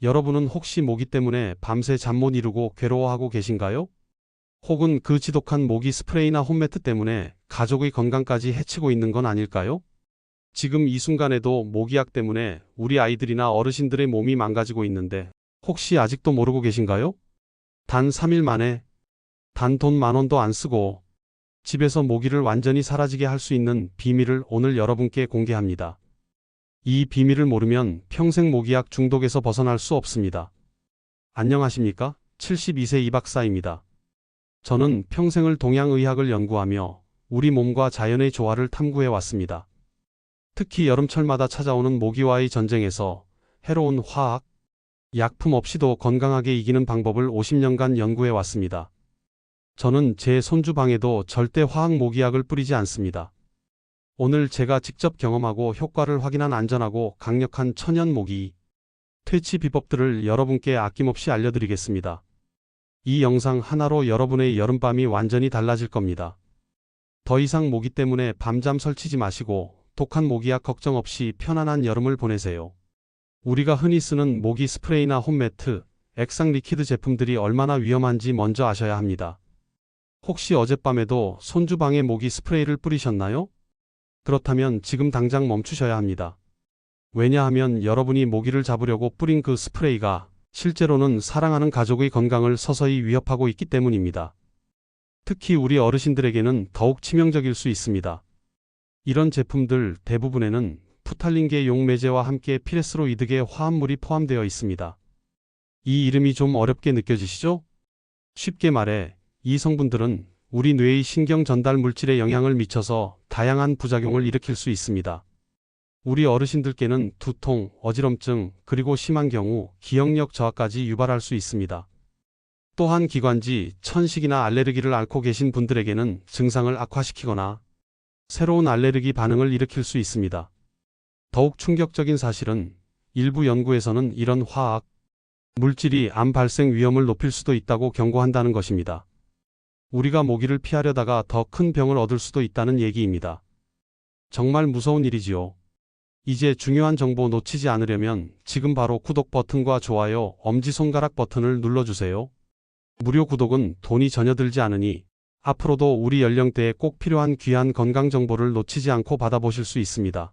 여러분은 혹시 모기 때문에 밤새 잠 못 이루고 괴로워하고 계신가요? 혹은 그 지독한 모기 스프레이나 홈매트 때문에 가족의 건강까지 해치고 있는 건 아닐까요? 지금 이 순간에도 모기약 때문에 우리 아이들이나 어르신들의 몸이 망가지고 있는데 혹시 아직도 모르고 계신가요? 단 3일 만에 단 돈 10,000원도 안 쓰고 집에서 모기를 완전히 사라지게 할 수 있는 비밀을 오늘 여러분께 공개합니다. 이 비밀을 모르면 평생 모기약 중독에서 벗어날 수 없습니다. 안녕하십니까? 72세 이 박사입니다. 저는 평생을 동양의학을 연구하며 우리 몸과 자연의 조화를 탐구해 왔습니다. 특히 여름철마다 찾아오는 모기와의 전쟁에서 해로운 화학, 약품 없이도 건강하게 이기는 방법을 50년간 연구해 왔습니다. 저는 제 손주 방에도 절대 화학 모기약을 뿌리지 않습니다. 오늘 제가 직접 경험하고 효과를 확인한 안전하고 강력한 천연 모기 퇴치 비법들을 여러분께 아낌없이 알려드리겠습니다. 이 영상 하나로 여러분의 여름밤이 완전히 달라질 겁니다. 더 이상 모기 때문에 밤잠 설치지 마시고 독한 모기약 걱정 없이 편안한 여름을 보내세요. 우리가 흔히 쓰는 모기 스프레이나 홈매트, 액상 리퀴드 제품들이 얼마나 위험한지 먼저 아셔야 합니다. 혹시 어젯밤에도 손주 방에 모기 스프레이를 뿌리셨나요? 그렇다면 지금 당장 멈추셔야 합니다. 왜냐하면 여러분이 모기를 잡으려고 뿌린 그 스프레이가 실제로는 사랑하는 가족의 건강을 서서히 위협하고 있기 때문입니다. 특히 우리 어르신들에게는 더욱 치명적일 수 있습니다. 이런 제품들 대부분에는 프탈린계 용매제와 함께 피레스로이드계 화합물이 포함되어 있습니다. 이 이름이 좀 어렵게 느껴지시죠? 쉽게 말해 이 성분들은 우리 뇌의 신경 전달 물질에 영향을 미쳐서 다양한 부작용을 일으킬 수 있습니다. 우리 어르신들께는 두통, 어지럼증, 그리고 심한 경우 기억력 저하까지 유발할 수 있습니다. 또한 기관지, 천식이나 알레르기를 앓고 계신 분들에게는 증상을 악화시키거나 새로운 알레르기 반응을 일으킬 수 있습니다. 더욱 충격적인 사실은 일부 연구에서는 이런 화학, 물질이 암 발생 위험을 높일 수도 있다고 경고한다는 것입니다. 우리가 모기를 피하려다가 더 큰 병을 얻을 수도 있다는 얘기입니다. 정말 무서운 일이지요. 이제 중요한 정보 놓치지 않으려면 지금 바로 구독 버튼과 좋아요, 엄지손가락 버튼을 눌러주세요. 무료 구독은 돈이 전혀 들지 않으니 앞으로도 우리 연령대에 꼭 필요한 귀한 건강 정보를 놓치지 않고 받아보실 수 있습니다.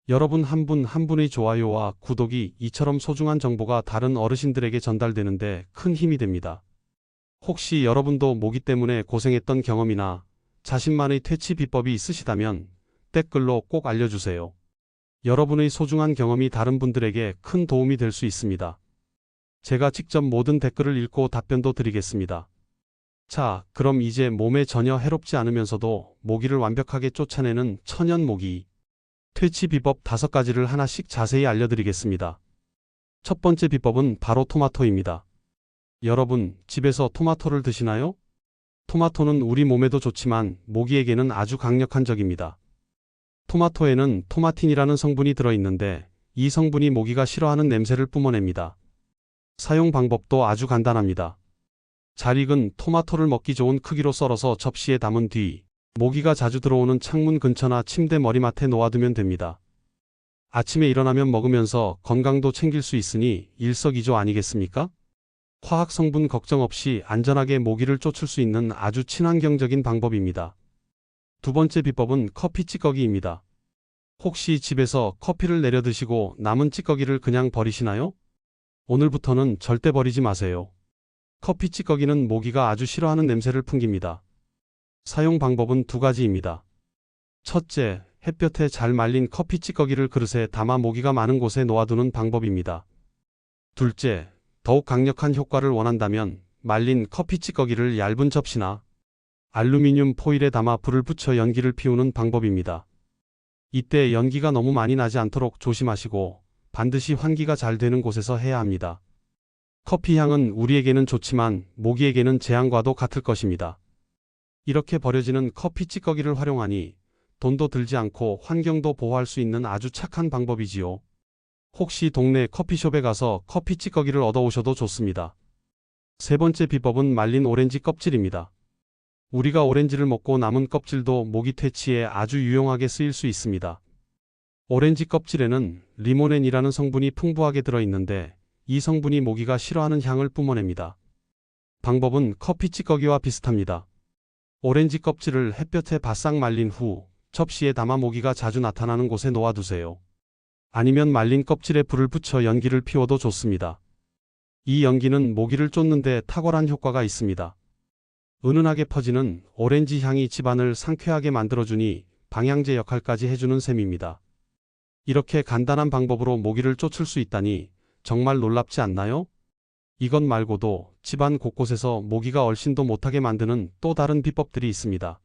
여러분 한 분 한 분의 좋아요와 구독이 이처럼 소중한 정보가 다른 어르신들에게 전달되는데 큰 힘이 됩니다. 혹시 여러분도 모기 때문에 고생했던 경험이나 자신만의 퇴치 비법이 있으시다면 댓글로 꼭 알려주세요. 여러분의 소중한 경험이 다른 분들에게 큰 도움이 될 수 있습니다. 제가 직접 모든 댓글을 읽고 답변도 드리겠습니다. 자, 그럼 이제 몸에 전혀 해롭지 않으면서도 모기를 완벽하게 쫓아내는 천연 모기 퇴치 비법 5가지를 하나씩 자세히 알려드리겠습니다. 첫 번째 비법은 바로 토마토입니다. 여러분, 집에서 토마토를 드시나요? 토마토는 우리 몸에도 좋지만 모기에게는 아주 강력한 적입니다. 토마토에는 토마틴이라는 성분이 들어있는데 이 성분이 모기가 싫어하는 냄새를 뿜어냅니다. 사용 방법도 아주 간단합니다. 잘 익은 토마토를 먹기 좋은 크기로 썰어서 접시에 담은 뒤 모기가 자주 들어오는 창문 근처나 침대 머리맡에 놓아두면 됩니다. 아침에 일어나면 먹으면서 건강도 챙길 수 있으니 일석이조 아니겠습니까? 화학 성분 걱정 없이 안전하게 모기를 쫓을 수 있는 아주 친환경적인 방법입니다. 두 번째 비법은 커피 찌꺼기입니다. 혹시 집에서 커피를 내려 드시고 남은 찌꺼기를 그냥 버리시나요? 오늘부터는 절대 버리지 마세요. 커피 찌꺼기는 모기가 아주 싫어하는 냄새를 풍깁니다. 사용 방법은 2가지입니다. 첫째, 햇볕에 잘 말린 커피 찌꺼기를 그릇에 담아 모기가 많은 곳에 놓아두는 방법입니다. 둘째, 더욱 강력한 효과를 원한다면 말린 커피 찌꺼기를 얇은 접시나 알루미늄 포일에 담아 불을 붙여 연기를 피우는 방법입니다. 이때 연기가 너무 많이 나지 않도록 조심하시고 반드시 환기가 잘 되는 곳에서 해야 합니다. 커피 향은 우리에게는 좋지만 모기에게는 재앙과도 같을 것입니다. 이렇게 버려지는 커피 찌꺼기를 활용하니 돈도 들지 않고 환경도 보호할 수 있는 아주 착한 방법이지요. 혹시 동네 커피숍에 가서 커피 찌꺼기를 얻어오셔도 좋습니다. 세 번째 비법은 말린 오렌지 껍질입니다. 우리가 오렌지를 먹고 남은 껍질도 모기 퇴치에 아주 유용하게 쓰일 수 있습니다. 오렌지 껍질에는 리모넨이라는 성분이 풍부하게 들어있는데 이 성분이 모기가 싫어하는 향을 뿜어냅니다. 방법은 커피 찌꺼기와 비슷합니다. 오렌지 껍질을 햇볕에 바싹 말린 후 접시에 담아 모기가 자주 나타나는 곳에 놓아두세요. 아니면 말린 껍질에 불을 붙여 연기를 피워도 좋습니다. 이 연기는 모기를 쫓는 데 탁월한 효과가 있습니다. 은은하게 퍼지는 오렌지 향이 집안을 상쾌하게 만들어주니 방향제 역할까지 해주는 셈입니다. 이렇게 간단한 방법으로 모기를 쫓을 수 있다니 정말 놀랍지 않나요? 이것 말고도 집안 곳곳에서 모기가 얼씬도 못하게 만드는 또 다른 비법들이 있습니다.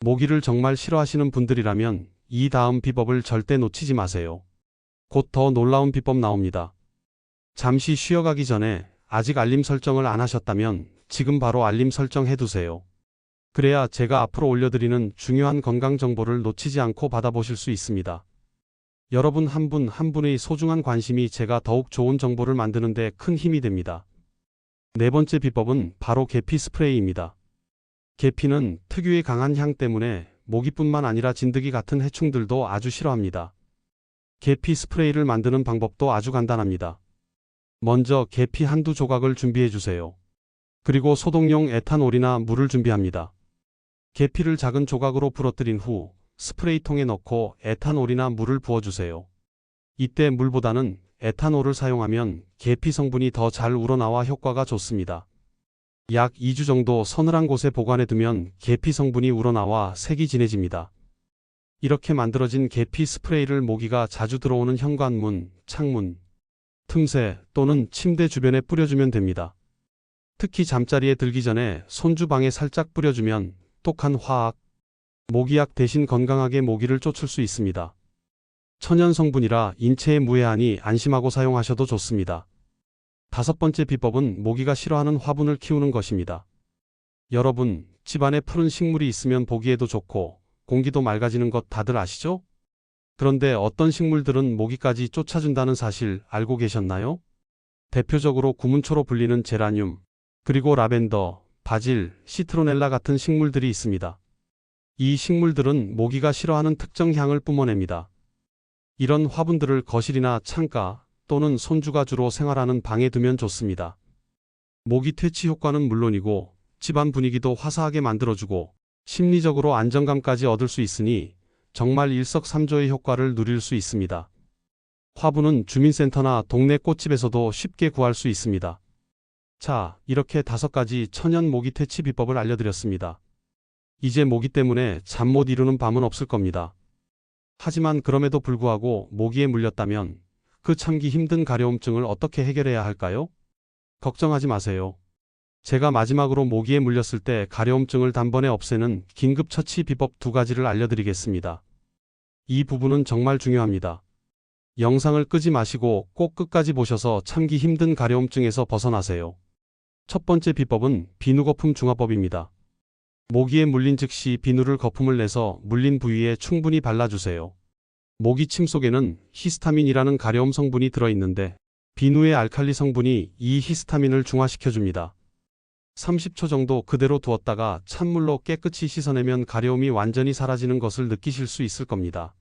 모기를 정말 싫어하시는 분들이라면 이 다음 비법을 절대 놓치지 마세요. 곧 더 놀라운 비법 나옵니다. 잠시 쉬어가기 전에 아직 알림 설정을 안 하셨다면 지금 바로 알림 설정 해두세요. 그래야 제가 앞으로 올려드리는 중요한 건강 정보를 놓치지 않고 받아보실 수 있습니다. 여러분 한 분 한 분의 소중한 관심이 제가 더욱 좋은 정보를 만드는 데 큰 힘이 됩니다. 네 번째 비법은 바로 계피 스프레이입니다. 계피는 특유의 강한 향 때문에 모기뿐만 아니라 진드기 같은 해충들도 아주 싫어합니다. 계피 스프레이를 만드는 방법도 아주 간단합니다. 먼저 계피 한두 조각을 준비해 주세요. 그리고 소독용 에탄올이나 물을 준비합니다. 계피를 작은 조각으로 부러뜨린 후 스프레이통에 넣고 에탄올이나 물을 부어주세요. 이때 물보다는 에탄올을 사용하면 계피 성분이 더 잘 우러나와 효과가 좋습니다. 약 2주 정도 서늘한 곳에 보관해두면 계피 성분이 우러나와 색이 진해집니다. 이렇게 만들어진 계피 스프레이를 모기가 자주 들어오는 현관문, 창문, 틈새 또는 침대 주변에 뿌려주면 됩니다. 특히 잠자리에 들기 전에 손주방에 살짝 뿌려주면 독한 화학, 모기약 대신 건강하게 모기를 쫓을 수 있습니다. 천연 성분이라 인체에 무해하니 안심하고 사용하셔도 좋습니다. 다섯 번째 비법은 모기가 싫어하는 화분을 키우는 것입니다. 여러분, 집안에 푸른 식물이 있으면 보기에도 좋고 공기도 맑아지는 것 다들 아시죠? 그런데 어떤 식물들은 모기까지 쫓아준다는 사실 알고 계셨나요? 대표적으로 구문초로 불리는 제라늄, 그리고 라벤더, 바질, 시트로넬라 같은 식물들이 있습니다. 이 식물들은 모기가 싫어하는 특정 향을 뿜어냅니다. 이런 화분들을 거실이나 창가 또는 손주가 주로 생활하는 방에 두면 좋습니다. 모기 퇴치 효과는 물론이고 집안 분위기도 화사하게 만들어주고 심리적으로 안정감까지 얻을 수 있으니 정말 일석삼조의 효과를 누릴 수 있습니다. 화분은 주민센터나 동네 꽃집에서도 쉽게 구할 수 있습니다. 자, 이렇게 5가지 천연 모기 퇴치 비법을 알려드렸습니다. 이제 모기 때문에 잠 못 이루는 밤은 없을 겁니다. 하지만 그럼에도 불구하고 모기에 물렸다면 그 참기 힘든 가려움증을 어떻게 해결해야 할까요? 걱정하지 마세요. 제가 마지막으로 모기에 물렸을 때 가려움증을 단번에 없애는 긴급처치 비법 2가지를 알려드리겠습니다. 이 부분은 정말 중요합니다. 영상을 끄지 마시고 꼭 끝까지 보셔서 참기 힘든 가려움증에서 벗어나세요. 첫 번째 비법은 비누거품 중화법입니다. 모기에 물린 즉시 비누를 거품을 내서 물린 부위에 충분히 발라주세요. 모기 침 속에는 히스타민이라는 가려움 성분이 들어있는데 비누의 알칼리 성분이 이 히스타민을 중화시켜줍니다. 30초 정도 그대로 두었다가 찬물로 깨끗이 씻어내면 가려움이 완전히 사라지는 것을 느끼실 수 있을 겁니다.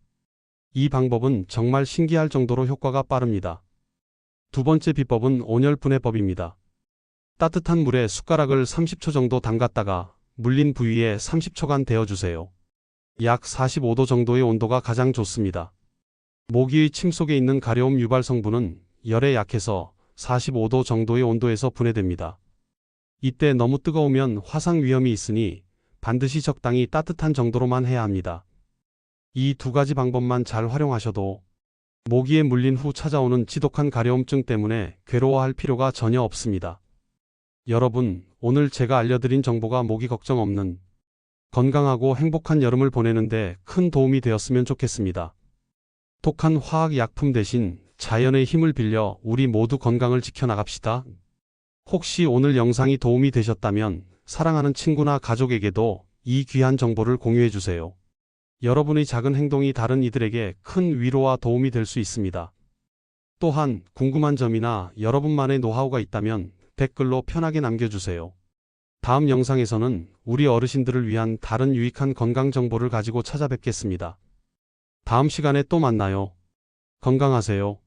이 방법은 정말 신기할 정도로 효과가 빠릅니다. 두 번째 비법은 온열분해법입니다. 따뜻한 물에 숟가락을 30초 정도 담갔다가 물린 부위에 30초간 데워주세요. 약 45도 정도의 온도가 가장 좋습니다. 모기의 침 속에 있는 가려움 유발 성분은 열에 약해서 45도 정도의 온도에서 분해됩니다. 이때 너무 뜨거우면 화상 위험이 있으니 반드시 적당히 따뜻한 정도로만 해야 합니다. 이 2가지 방법만 잘 활용하셔도 모기에 물린 후 찾아오는 지독한 가려움증 때문에 괴로워할 필요가 전혀 없습니다. 여러분, 오늘 제가 알려드린 정보가 모기 걱정 없는 건강하고 행복한 여름을 보내는데 큰 도움이 되었으면 좋겠습니다. 독한 화학 약품 대신 자연의 힘을 빌려 우리 모두 건강을 지켜나갑시다. 혹시 오늘 영상이 도움이 되셨다면 사랑하는 친구나 가족에게도 이 귀한 정보를 공유해주세요. 여러분의 작은 행동이 다른 이들에게 큰 위로와 도움이 될 수 있습니다. 또한 궁금한 점이나 여러분만의 노하우가 있다면 댓글로 편하게 남겨주세요. 다음 영상에서는 우리 어르신들을 위한 다른 유익한 건강 정보를 가지고 찾아뵙겠습니다. 다음 시간에 또 만나요. 건강하세요.